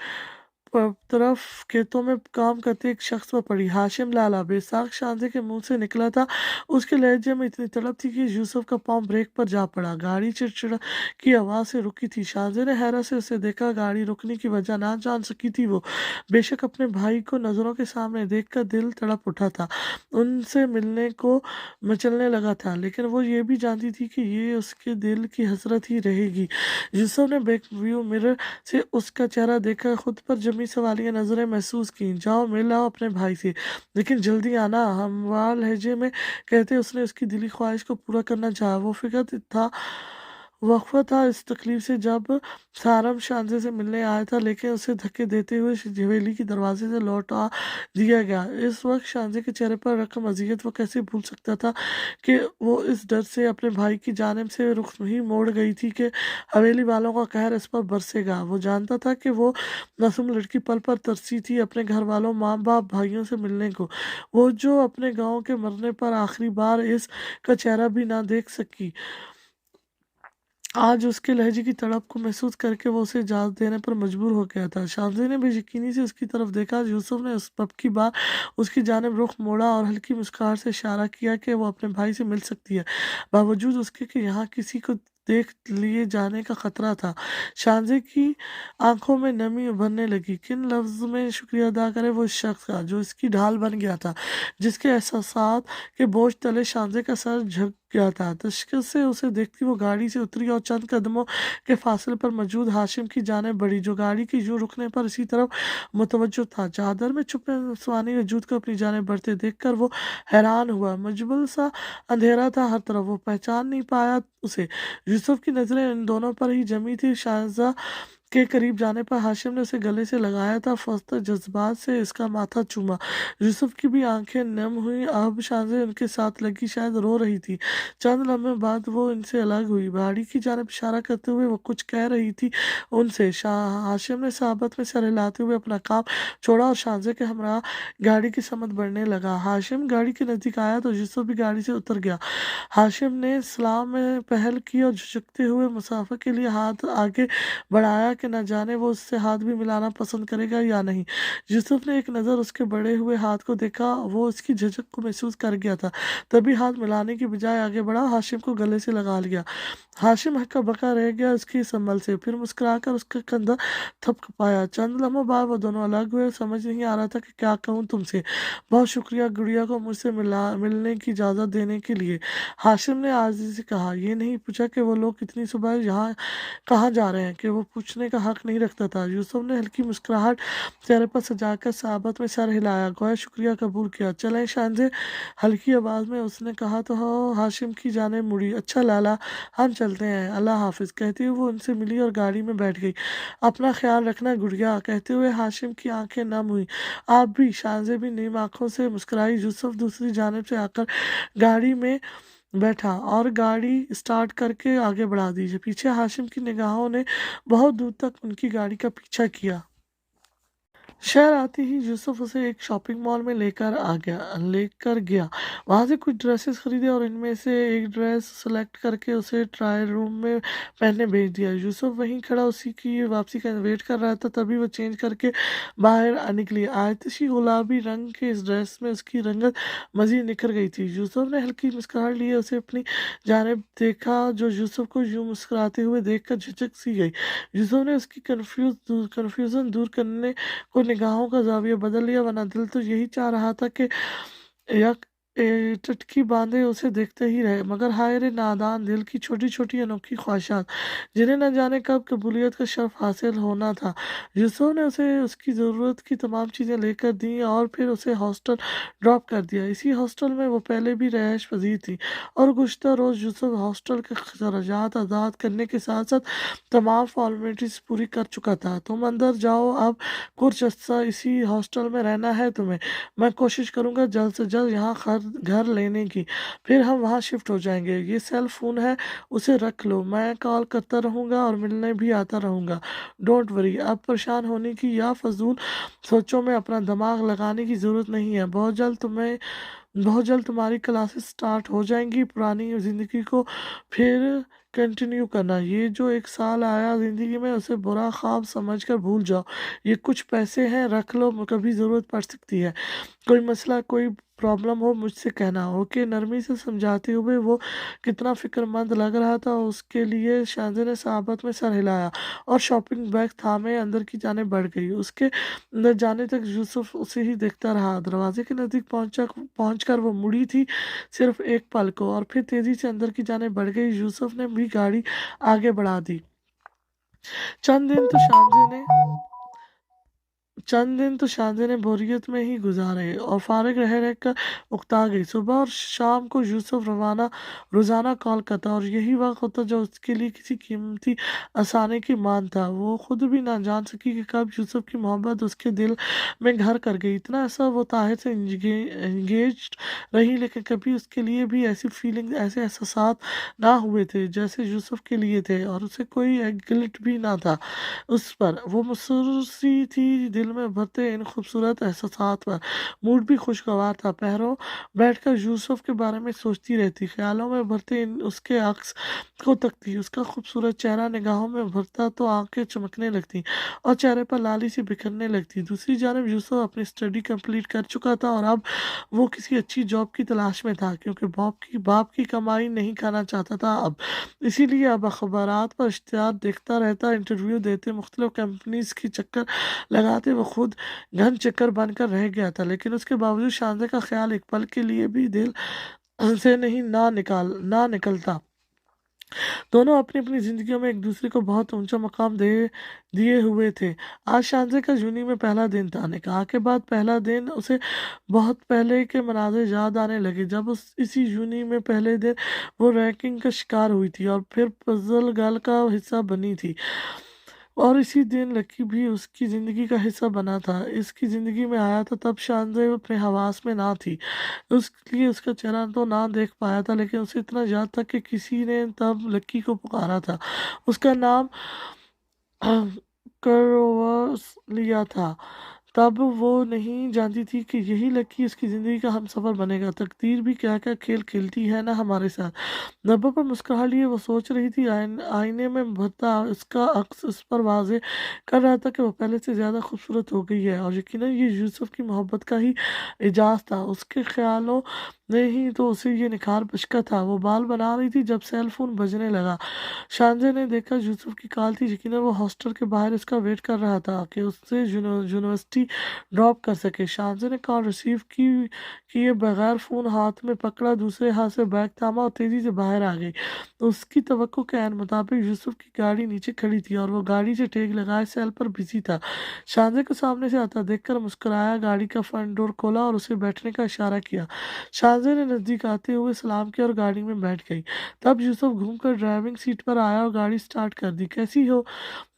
तरफ खेतों में काम करते एक शख्स पर पड़ी। हाशिम लाला बेसाख शानजे के मुंह से निकला था। उसके लहजे में इतनी तड़प थी कि यूसुफ का पांव ब्रेक पर जा पड़ा। गाड़ी चिड़चिड़ा की आवाज से रुकी थी। शानजे ने हैरत से उसे देखा। गाड़ी रुकने की वजह ना जान सकी थी वो। बेशक अपने भाई को नजरों के सामने देखकर दिल तड़प उठा था, उनसे मिलने को मचलने लगा था, लेकिन वो ये भी जानती थी कि ये उसके दिल की हसरत ही रहेगी। यूसुफ ने बैक व्यू मिरर से उसका चेहरा देखकर खुद पर जमी सवालिया नजरें महसूस की। जाओ मिल आओ अपने भाई से, लेकिन जल्दी आना, हमवार लहजे में कहते उसने उसकी दिली ख्वाहिश को पूरा करना चाहा। वो फिक्र था, वक्फा था इस तकलीफ से जब सारम शानजे से मिलने आया था, लेकिन उसे धक्के देते हुए हवेली के दरवाजे से लौटा दिया गया। इस वक्त शानजे के चेहरे पर रकम अजियत वो कैसे भूल सकता था कि वो इस डर से अपने भाई की जानिब से रुख ही मोड़ गई थी कि हवेली वालों का कहर इस पर बरसेगा। वो जानता था कि वो मासूम लड़की पल पर तरसी थी अपने घर वालों, माँ बाप, भाइयों से मिलने को। वो जो अपने गांव के मरने पर आखिरी बार इसका चेहरा भी ना देख सकी। आज उसके लहजे की तड़प को महसूस करके वो उसे इजाज़त देने पर मजबूर हो गया था। शानज़ी ने बेयकीनी से उसकी तरफ देखा। यूसुफ ने उस पब की बार उसकी जानिब रुख मोड़ा और हल्की मुस्कुराहट से इशारा किया कि वो अपने भाई से मिल सकती है, बावजूद उसके कि यहाँ किसी को देख लिए जाने का खतरा था। शानज़ी की आंखों में नमी उभरने लगी। किन लफ्ज़ में शुक्रिया अदा करे वो इस शख्स का जो इसकी ढाल बन गया था, जिसके एहसासात के बोझ तले शानज़ी का सर झुक गया था। तशक्कुर से उसे देखती वो गाड़ी से उतरी और चंद कदमों के फासले पर मौजूद हाशिम की जानिब बढ़ी, जो गाड़ी के यूं रुकने पर इसी तरफ मुतवज्जो था। चादर में छुपे स्वानी वजूद को अपनी जानिब बढ़ते देखकर वो हैरान हुआ। मजबूल सा अंधेरा था हर तरफ, वो पहचान नहीं पाया उसे। यूसुफ की नजरें इन दोनों पर ही जमी थी। शाहजा के करीब जाने पर हाशिम ने उसे गले से लगाया था। फौजतर जज्बात से इसका माथा चूमा। यूसुफ की भी आंखें नम हुई। अब शानजे उनके साथ लगी, शायद रो रही थी। चंद लम्हे बाद वो इनसे अलग हुई। गाड़ी की जानिब इशारा करते हुए वो कुछ कह रही थी उनसे। हाशिम ने साहबत में सर हिलाते हुए अपना काम छोड़ा और शानजे के हमरा गाड़ी की समत बढ़ने लगा। हाशिम गाड़ी के नजदीक आया तो यूसुफ भी गाड़ी से उतर गया। हाशिम ने सलाम में पहल की और झुकते हुए मुसाफिर के लिए हाथ आगे बढ़ाया कि न जाने वो उससे हाथ भी मिलाना पसंद करेगा या नहीं। यूसुफ ने एक नज़र उसके बढ़े हुए हाथ को देखा। वो उसकी झिझक को महसूस कर गया था, तभी हाथ मिलाने की बजाय आगे बढ़ा, हाशिम को गले से लगा लिया। हाशिम हक्का बक्का रह गया उसकी संभल से, फिर मुस्कुराकर उसका कंधा थपथपाया। चंद लम्हों बाद वो दोनों अलग हुए। समझ नहीं आ रहा था कि क्या कहूँ तुमसे। बहुत शुक्रिया गुड़िया को मुझसे मिलने की इजाज़त देने के लिए, हाशिम ने आजिज़ी से कहा। ये नहीं पूछा कि वो लोग इतनी सुबह यहाँ कहाँ जा रहे हैं कि वो पूछने का हक नहीं रखता था। यूसुफ ने हल्की मुस्कुराहट चेहरे पर सजाकर साहबत में सर हिलाया, गोया शुक्रिया कबूल किया। चलें शानजे, हल्की आवाज़ में उसने कहा तो हाशिम की जाने मुड़ी। अच्छा लाला, हम चलते हैं, अल्लाह हाफिज़, कहती हुए वो उनसे मिली और गाड़ी में बैठ गई। अपना ख्याल रखना गुड़िया, कहते हुए हाशिम की आंखें नम हुई। आप भी, शानजे भी नीम आंखों से मुस्कुराई। यूसुफ दूसरी जानिब से आकर गाड़ी में बैठा और गाड़ी स्टार्ट करके आगे बढ़ा दी। पीछे हाशिम की निगाहों ने बहुत दूर तक उनकी गाड़ी का पीछा किया। शहर आते ही यूसुफ उसे एक शॉपिंग मॉल में लेकर गया। वहां से कुछ ड्रेसेस खरीदे और इनमें से एक ड्रेस सेलेक्ट करके उसे ट्रायल रूम में पहनने भेज दिया। यूसुफ वहीं खड़ा उसी की वापसी का वेट कर रहा था, तभी वो चेंज करके बाहर निकली। आतिशी गुलाबी रंग के इस ड्रेस में उसकी रंगत मजीद निखर गई थी। यूसुफ ने हल्की मुस्कुराहट लिए उसे अपनी जानिब देखा, जो यूसुफ को यूं मुस्कुराते हुए देखकर झिझक सी गई। यूसुफ ने उसकी कन्फ्यूजन दूर करने को निगाहों का जाविया बदल लिया, वरना दिल तो यही चाह रहा था कि यक टटकी बांधे उसे देखते ही रहे, मगर हाय रे नादान दिल की छोटी छोटी अनोखी ख्वाहिशात, जिन्हें न जाने कब कबूलियत का शर्फ हासिल होना था। यूसुफ ने उसे उसकी ज़रूरत की तमाम चीज़ें लेकर दी और फिर उसे हॉस्टल ड्रॉप कर दिया। इसी हॉस्टल में वो पहले भी रहायश पजीर थी और गुज़श्ता रोज़ यूसुफ हॉस्टल के खर्चात आज़ाद करने के साथ साथ तमाम फॉर्मेलिटीज़ पूरी कर चुका था। तुम अंदर जाओ, अब कुछ अर्सा इसी हॉस्टल में रहना है तुम्हें। मैं कोशिश करूंगा जल्द से जल्द यहाँ घर लेने की, फिर हम वहाँ शिफ्ट हो जाएंगे। ये सेल फोन है, उसे रख लो, मैं कॉल करता रहूंगा और मिलने भी आता रहूंगा। डोंट वरी, अब परेशान होने की या फजूल सोचों में अपना दिमाग लगाने की ज़रूरत नहीं है। बहुत जल्द तुम्हारी क्लासेस स्टार्ट हो जाएंगी। पुरानी ज़िंदगी को फिर कंटिन्यू करना। ये जो एक साल आया ज़िंदगी में, उसे बुरा ख्वाब समझकर भूल जाओ। ये कुछ पैसे हैं, रख लो, कभी ज़रूरत पड़ सकती है। कोई मसला, कोई प्रॉब्लम हो मुझसे कहना। ओके, नरमी से समझाते हुए वो कितना फिक्रमंद लग रहा था उसके लिए। शांति ने साहबत में सर हिलाया और शॉपिंग बैग थामे अंदर की जाने बढ़ गई। उसके अंदर जाने तक यूसुफ उसे ही देखता रहा। दरवाजे के नज़दीक पहुंचकर वो मुड़ी थी सिर्फ एक पल को और फिर तेजी से अंदर की जाने बढ़ गई। यूसुफ ने भी गाड़ी आगे बढ़ा दी। चंद दिन तो शांति ने चंद दिन तो शांति ने बोरियत में ही गुजारे और फारिग रह रह कर उकता गई। सुबह और शाम को यूसुफ रोजाना कॉल करता और यही वक्त होता जो उसके लिए किसी कीमती आसानी की मान था। वो खुद भी ना जान सकी कि कब यूसुफ की मोहब्बत उसके दिल में घर कर गई। इतना ऐसा वो ताहिर से एंगेज रही, लेकिन कभी उसके लिए भी ऐसी फीलिंग, ऐसे एहसास ना हुए थे जैसे यूसुफ के लिए थे, और उसे कोई गिल्ट भी ना था उस पर। वो मुस्कुर सी थी दिल में भरते इन खूबसूरत एहसासात पर। मूड भी खुशगवार था। पहरों बैठकर यूसुफ के बारे में सोचती रहती, ख्यालों में भरते उसके अक्स को तकती। उसका खूबसूरत चेहरा निगाहों में भरता तो आंखें चमकने लगती और चेहरे पर लाली सी बिखरने लगती। दूसरी जानब यूसुफ अपनी स्टडी कंप्लीट कर चुका था और अब वो किसी अच्छी जॉब की तलाश में था, क्योंकि बाप की कमाई नहीं खाना चाहता था अब। इसीलिए अब अखबारात पर इश्तिहार देखता रहता, इंटरव्यू देते, मुख्तलिफ कंपनीज की चक्कर लगाते वो खुद घन चक्कर बनकर रह गया था। लेकिन उसके बावजूद शांति का ख्याल एक पल के लिए भी दिल से नहीं ना निकलता। दोनों अपनी अपनी जिंदगियों में एक दूसरे को बहुत ऊंचा मकाम दे दिए हुए थे। आज शांति का जूनी में पहला दिन था। निकाह के बाद पहला दिन उसे बहुत पहले के मनाज़िर याद आने लगे, जब उस इसी जूनी में पहले दिन वो रैंकिंग का शिकार हुई थी और फिर पजल गल का हिस्सा बनी थी। और इसी दिन लकी भी उसकी ज़िंदगी का हिस्सा बना था। इसकी ज़िंदगी में आया था तब शानज़े अपने हवास में ना थी, उसलिए उसका चेहरा तो ना देख पाया था, लेकिन उसे इतना याद था कि किसी ने तब लक्की को पुकारा था। उसका नाम करवस लिया था। तब वो नहीं जानती थी कि यही लकी उसकी ज़िंदगी का हमसफ़र बनेगा। तकदीर भी क्या क्या खेल खेलती है ना हमारे साथ। नब्बे पर मुस्कुरा लिए वो सोच रही थी, आईने में भरता उसका अक्स उस पर वाजे कर रहा था कि वो पहले से ज़्यादा खूबसूरत हो गई है, और यकीनन ये यूसुफ की मोहब्बत का ही एजाज था। उसके ख्यालों ने ही तो उसे ये निखार बख्शा था। वो बाल बना रही थी जब सेल फोन बजने लगा। शांजे ने देखा यूसुफ की कॉल थी। यकीनन वो हॉस्टल के बाहर उसका वेट कर रहा था कि उससे यूनिवर्सिटी ड्रॉप कर सके। शांजे ने कॉल रिसीव की किए बगैर फ़ोन हाथ में पकड़ा, दूसरे हाथ से बैग थामा और तेज़ी से बाहर आ गई। उसकी तवक्को के ऐन मुताबिक यूसुफ की गाड़ी नीचे खड़ी थी और वो गाड़ी से टेक लगाए सेल पर बिजी था। शांजे को सामने से आता देखकर मुस्कुराया, गाड़ी का फ्रंट डोर खोला और उसे बैठने का इशारा किया। शांजे ने नज़दीक आते हुए सलाम किया और गाड़ी में बैठ गई। तब यूसुफ घूमकर ड्राइविंग सीट पर आया और गाड़ी स्टार्ट कर दी। कैसी हो?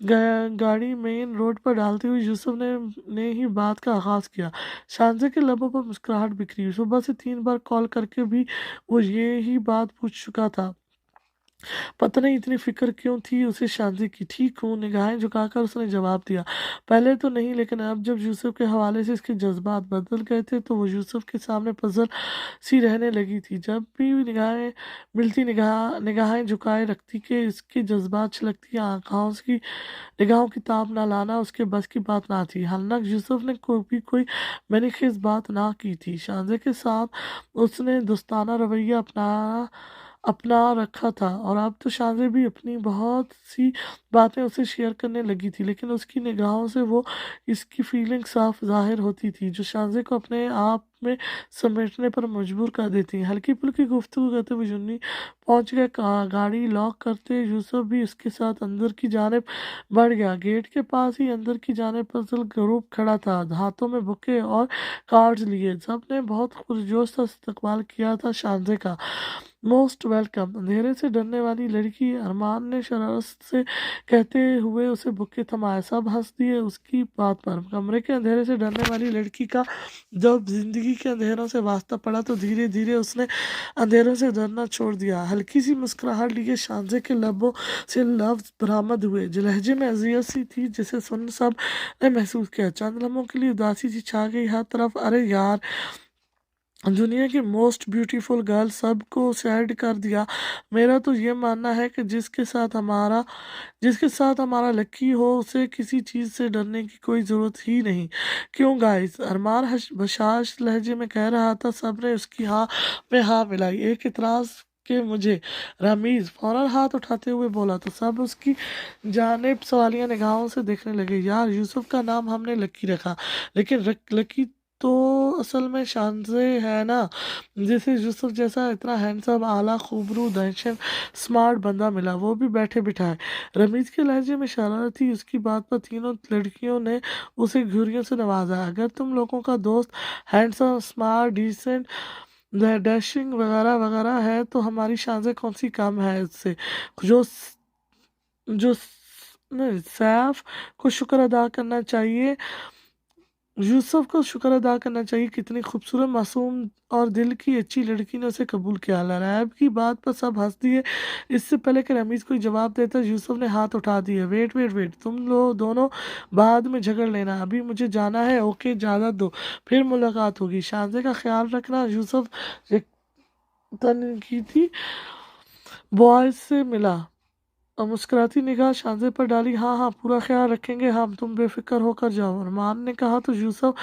गाड़ी मेन रोड पर डालते हुए यूसुफ ने ही बात का आगाज किया। शांति के लबों पर मुस्कुराहट बिखरी। सुबह से 3 बार कॉल करके भी वो ये ही बात पूछ चुका था। पता नहीं इतनी फिक्र क्यों थी उसे शांति की। ठीक हूँ, निगाहें झुकाकर उसने जवाब दिया। पहले तो नहीं, लेकिन अब जब यूसुफ के हवाले से इसके जज्बात बदल गए थे तो वो यूसुफ के सामने पजल सी रहने लगी थी। जब भी निगाहें मिलती निगाहें झुकाए रखती कि इसके जज्बात छलकती। निगाहों की ताब ना लाना उसके बस की बात ना थी। हालांकि यूसुफ ने कोई मैंने बात ना की थी। शांजे के साथ उसने दोस्ताना रवैया अपनाया अपना रखा था, और अब तो शानज़े भी अपनी बहुत सी बातें उसे शेयर करने लगी थी, लेकिन उसकी निगाहों से वो इसकी फीलिंग साफ ज़ाहिर होती थी, जो शानज़े को अपने आप में समेटने पर मजबूर कर देती। हल्की-फुल्की गुफ्तगू करते हुए जुन्नी पहुंच गए। गाड़ी लॉक करते यूसुफ भी उसके साथ अंदर की जानिब बढ़ गया। गेट के पास ही अंदर की जानिब पजल ग्रुप खड़ा था, हाथों में बुके और कार्ड्स लिए। सब ने बहुत पुरजोश सा इस्तकबाल किया था शानज़े का। Most welcome. अंधेरे से डरने वाली लड़की, अरमान ने शरारत से कहते हुए उसे बुके थमाया। सब हंस दिए उसकी बात पर। कमरे के अंधेरे से डरने वाली लड़की का जब जिंदगी के अंधेरों से वास्ता पड़ा तो धीरे धीरे उसने अंधेरों से डरना छोड़ दिया। हल्की सी मुस्कुराहट लिए शानज़े के लबों से लफ्ज बरामद हुए, जो लहजे में अजियत सी थी, जिसे सुन सब ने महसूस किया। चंद लम्हों के लिए उदासी सी छा गई हर तरफ। अरे यार, दुनिया की मोस्ट ब्यूटीफुल गर्ल, सबको सैड कर दिया। मेरा तो ये मानना है कि जिसके साथ हमारा लकी हो, उसे किसी चीज़ से डरने की कोई ज़रूरत ही नहीं। क्यों गाइस? अरमान बशाश लहजे में कह रहा था। सब ने उसकी हाँ में हाँ मिलाई। एक इतराज़ के मुझे, रमीज़ फौरन हाथ उठाते हुए बोला, तो सब उसकी जानिब सवालिया निगाहों से देखने लगे। यार, यूसुफ का नाम हमने लकी रखा, लेकिन लकी तो असल में शानज़े है ना, जिसे यूसुफ जैसा इतना हैंडसम, आला, खूबरू, दहशत स्मार्ट बंदा मिला, वो भी बैठे बिठाए। रमीज के लहजे में शरारत थी। उसकी बात पर तीनों लड़कियों ने उसे घुरियों से नवाजा। अगर तुम लोगों का दोस्त हैंडसम, स्मार्ट, डिसेंट, डैशिंग वगैरह वगैरह है, तो हमारी शानज़े कौन सी कम है उससे? जो जो नहीं, सैफ को शुक्र अदा करना चाहिए, यूसुफ को शुक्र अदा करना चाहिए। कितनी खूबसूरत, मासूम और दिल की अच्छी लड़की ने उसे कबूल किया। लरैब की बात पर सब हंस दिए। इससे पहले कि रमीज कोई जवाब देता, यूसुफ ने हाथ उठा दिए। वेट वेट वेट, तुम लोग दोनों बाद में झगड़ लेना, अभी मुझे जाना है। ओके, इजाज़त दो, फिर मुलाकात होगी। शानज़े का ख्याल रखना। यूसुफ एक तनकीदी बॉयज से मिला और मुस्कुराती निगाह शानज़े पर डाली। हाँ हाँ, पूरा ख्याल रखेंगे हम, तुम बेफिक्र होकर जाओ, अरमान ने कहा तो यूसुफ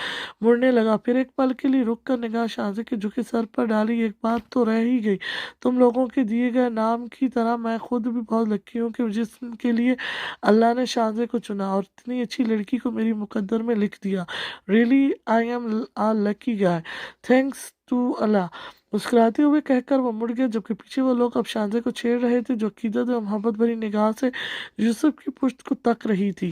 मुड़ने लगा। फिर एक पल के लिए रुक कर निगाह शानज़े के झुके सर पर डाली। एक बात तो रह ही गई, तुम लोगों के दिए गए नाम की तरह मैं खुद भी बहुत लकी हूँ कि जिसके लिए अल्लाह ने शानज़े को चुना और इतनी अच्छी लड़की को मेरी मुकद्दर में लिख दिया। Really I am a lucky guy, thanks to Allah. मुस्कुराते हुए कहकर वो मुड़ गए, जबकि पीछे वो लोग अब शानज़े को छेड़ रहे थे, जो अकीदत और मोहब्बत भरी निगाह से यूसुफ की पुश्त को तक रही थी।